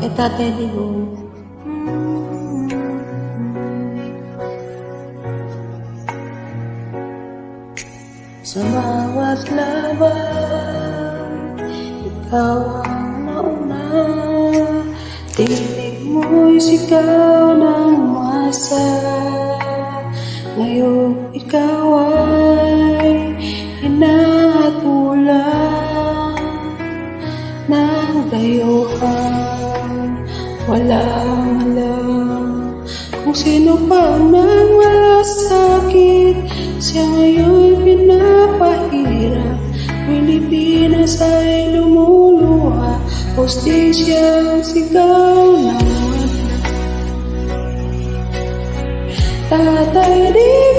kay Tatay Digong. Sa bawat laban, ikaw ang nauna. Tinig mo'y sigaw ng masa. Ngayon ikaw ay hinahatulan ng dayuhan. Walang alam kung sino pa ang nagmalasakit. Siya ngayon pinapahirap. Pilipinas ay lumuluha. Hostisya ang sigaw ng Tatay Digong.